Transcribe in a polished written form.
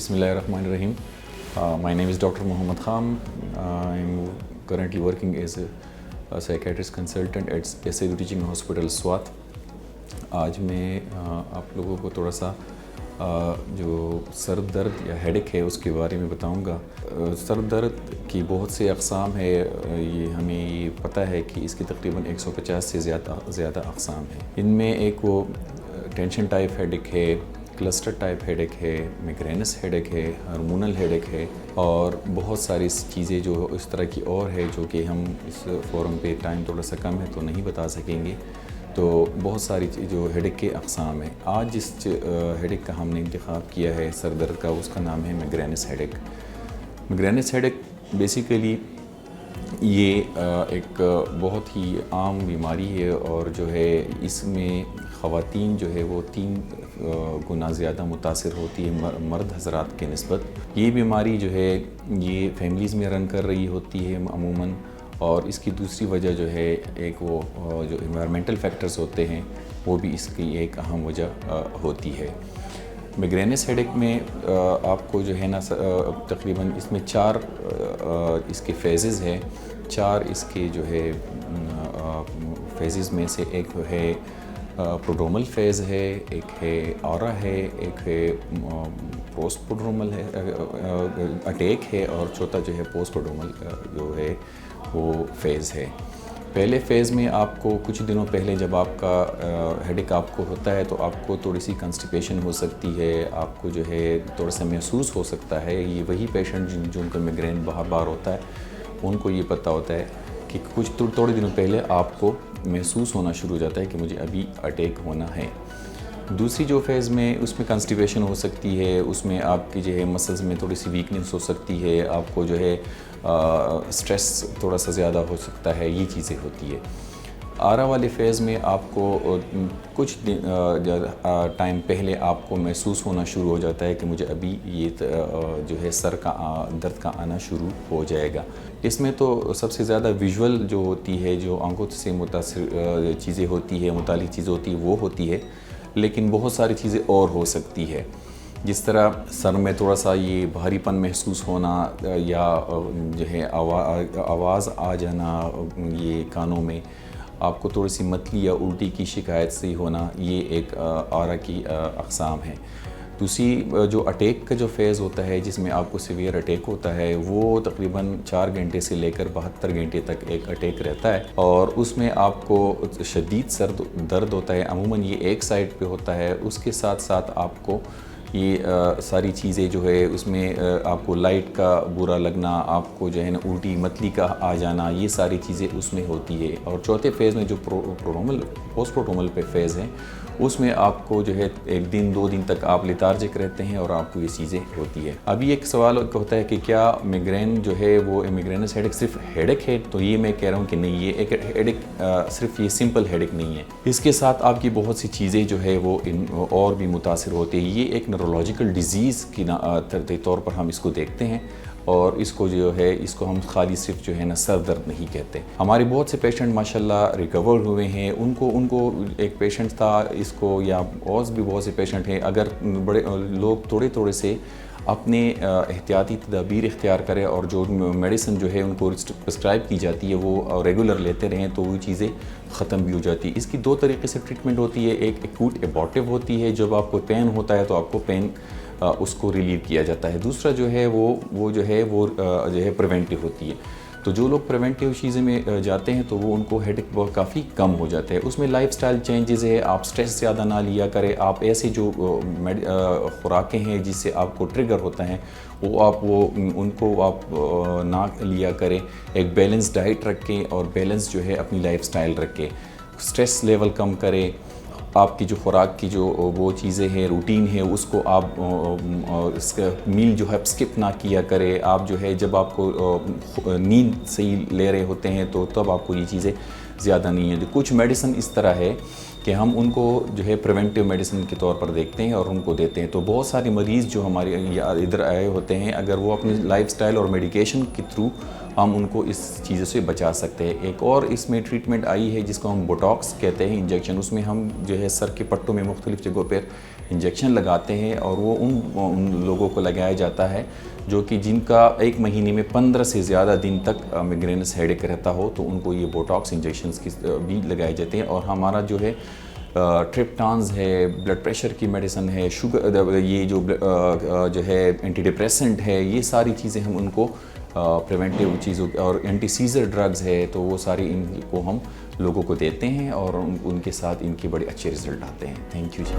Bismillahirrahmanirrahim. My name is Dr. Mohammad Khan. I'm currently working as a psychiatrist consultant at SIU Teaching Hospital SWAT. آج میں آپ لوگوں کو تھوڑا سا جو سر درد یا ہیڈک ہے اس کے بارے میں بتاؤں گا. سر درد کی بہت سے اقسام ہے. یہ ہمیں یہ پتہ ہے کہ اس کی تقریباً 150 سے زیادہ اقسام ہیں. ان میں ایک وہ ٹینشن ٹائپ ہیڈک ہے، کلسٹر ٹائپ ہیڈک ہے، میگرینس ہیڈک ہے، ہارمونل ہیڈک ہے، اور بہت ساری چیزیں جو اس طرح کی اور ہے جو کہ ہم اس فورم پہ ٹائم تھوڑا سا کم ہے تو نہیں بتا سکیں گے. تو بہت ساری جو ہیڈک کے اقسام ہیں. آج جس ہیڈک کا ہم نے انتخاب کیا ہے سر درد کا، اس کا نام ہے میگرینس ہیڈک. میگرینس ہیڈک بیسیکلی یہ ایک بہت ہی عام بیماری ہے، اور جو ہے اس میں خواتین جو ہے وہ 3 گنا زیادہ متاثر ہوتی ہے مرد حضرات کے نسبت. یہ بیماری جو ہے یہ فیملیز میں رن کر رہی ہوتی ہے عموماً، اور اس کی دوسری وجہ جو ہے ایک وہ جو انوائرمنٹل فیکٹرز ہوتے ہیں وہ بھی اس کی ایک اہم وجہ ہوتی ہے. میگرینس ہیڈک میں آپ کو جو ہے نا تقریباً اس میں 4 اس کے فیزز ہیں. 4 اس کے جو ہے فیزز میں سے ایک ہے پروڈرومل فیز ہے، ایک ہے آرا ہے، ایک ہے پوسٹ پروڈرومل ہے اٹیک ہے، اور چوتھا جو ہے پوسٹ پروڈرومل جو ہے وہ فیز ہے. پہلے فیز میں آپ کو کچھ دنوں پہلے جب آپ کا ہیڈک آپ کو ہوتا ہے تو آپ کو تھوڑی سی کنسٹیپیشن ہو سکتی ہے، آپ کو جو ہے تھوڑا سا محسوس ہو سکتا ہے. یہ وہی پیشنٹ جن کا میگرین بار ہوتا ہے ان کو یہ پتہ ہوتا ہے کہ کچھ تھوڑے دنوں پہلے آپ کو محسوس ہونا شروع ہو جاتا ہے کہ مجھے ابھی اٹیک ہونا ہے. دوسری جو فیز میں اس میں کنسٹیپیشن ہو سکتی ہے، اس میں آپ کی جو ہے مسلز میں تھوڑی سی ویکنس ہو سکتی ہے، آپ کو جو ہے سٹریس تھوڑا سا زیادہ ہو سکتا ہے، یہ چیزیں ہوتی ہے. آرا والے فیز میں آپ کو کچھ ٹائم پہلے آپ کو محسوس ہونا شروع ہو جاتا ہے کہ مجھے ابھی یہ جو ہے سر کا درد کا آنا شروع ہو جائے گا. اس میں تو سب سے زیادہ ویژول جو ہوتی ہے، جو آنکھوں سے متاثر چیزیں ہوتی ہے، متعلق چیزیں ہوتی ہے وہ ہوتی ہے، لیکن بہت ساری چیزیں اور ہو سکتی ہے. جس طرح سر میں تھوڑا سا یہ بھاری پن محسوس ہونا، یا جو ہے آواز آ جانا یہ کانوں میں، آپ کو تھوڑی سی متلی یا الٹی کی شکایت سے ہونا، یہ ایک آرا کی اقسام ہے. دوسری جو اٹیک کا جو فیز ہوتا ہے جس میں آپ کو سیویئر اٹیک ہوتا ہے، وہ تقریباً 4 گھنٹے سے لے کر 72 گھنٹے تک ایک اٹیک رہتا ہے، اور اس میں آپ کو شدید سر درد ہوتا ہے. عموماً یہ ایک سائڈ پہ ہوتا ہے. اس کے ساتھ ساتھ آپ کو یہ ساری چیزیں جو ہے اس میں آپ کو لائٹ کا برا لگنا، آپ کو جو ہے نا الٹی متلی کا آ جانا، یہ ساری چیزیں اس میں ہوتی ہے. اور چوتھے فیز میں جو پوسٹ پروڈرومل پہ فیز ہے، اس میں آپ کو جو ہے 1 دن 2 دن تک آپ لیتارجک رہتے ہیں اور آپ کو یہ چیزیں ہوتی ہے. ابھی ایک سوال ہوتا ہے کہ کیا میگرین جو ہے وہ میگرینس ہیڈک صرف ہیڈک ہے؟ تو یہ میں کہہ رہا ہوں کہ نہیں، یہ ایک ہیڈک صرف یہ سمپل ہیڈک نہیں ہے. اس کے ساتھ آپ کی بہت سی چیزیں جو ہے وہ اور بھی متاثر ہوتی ہیں. یہ ایک نیورولوجیکل ڈیزیز کی طور پر ہم اس کو دیکھتے ہیں، اور اس کو جو ہے اس کو ہم خالی صرف جو ہے نا سر درد نہیں کہتے. ہمارے بہت سے پیشنٹ ماشاءاللہ ریکور ہوئے ہیں. ان کو ایک پیشنٹ تھا اس کو، یا اور بھی بہت سے پیشنٹ ہیں. اگر بڑے لوگ تھوڑے سے اپنے احتیاطی تدابیر اختیار کریں اور جو میڈیسن جو ہے ان کو پرسکرائب کی جاتی ہے وہ ریگولر لیتے رہیں تو وہ چیزیں ختم بھی ہو جاتی. اس کی 2 طریقے سے ٹریٹمنٹ ہوتی ہے. ایک ایکوٹ ایبارٹیو ہوتی ہے، جب آپ کو پین ہوتا ہے تو آپ کو پین اس کو ریلیو کیا جاتا ہے. دوسرا جو ہے وہ جو ہے پریونٹیو ہوتی ہے. تو جو لوگ پریونٹیو چیزیں میں جاتے ہیں تو وہ ان کو ہیڈک کافی کم ہو جاتا ہے. اس میں لائف سٹائل چینجز ہے، آپ سٹریس زیادہ نہ لیا کریں، آپ ایسے جو خوراکیں ہیں جس سے آپ کو ٹریگر ہوتا ہے ان کو آپ نہ لیا کریں. ایک بیلنس ڈائٹ رکھیں اور بیلنس جو ہے اپنی لائف سٹائل رکھیں. سٹریس لیول کم کریں. آپ کی جو خوراک کی جو وہ چیزیں ہیں، روٹین ہے، اس کو آپ اس کا میل جو ہے اسکپ نہ کیا کرے. آپ جو ہے جب آپ کو نیند صحیح لے رہے ہوتے ہیں تو تب آپ کو یہ چیزیں زیادہ نہیں ہیں. کچھ میڈیسن اس طرح ہے کہ ہم ان کو جو ہے پریونٹیو میڈیسن کے طور پر دیکھتے ہیں اور ان کو دیتے ہیں. تو بہت سارے مریض جو ہمارے ادھر آئے ہوتے ہیں، اگر وہ اپنی لائف سٹائل اور میڈیکیشن کے تھرو ہم ان کو اس چیزوں سے بچا سکتے ہیں۔ ایک اور اس میں ٹریٹمنٹ آئی ہے جس کو ہم بوٹاکس کہتے ہیں انجیکشن، اس میں ہم جو ہے سر کے پٹوں میں مختلف جگہوں پر انجیکشن لگاتے ہیں، اور وہ ان لوگوں کو لگایا جاتا ہے جو کہ جن کا ایک مہینے میں 15 سے زیادہ دن تک میگرینس ہیڈ ایک رہتا ہو، تو ان کو یہ بوٹاکس انجیکشنز کی بھی لگائے جاتے ہیں۔ اور ہمارا جو ہے ٹرپٹانز ہے، بلڈ پریشر کی میڈیسن ہے، شوگر، یہ جو ہے اینٹی ڈپریسنٹ ہے، یہ ساری چیزیں ہم ان کو پریونٹیو چیزوں اور اینٹی سیزر ڈرگز ہے، تو وہ ساری ان کو ہم لوگوں کو دیتے ہیں، اور ان کے ساتھ ان کے بڑے اچھے رزلٹ آتے ہیں۔ Thank you G.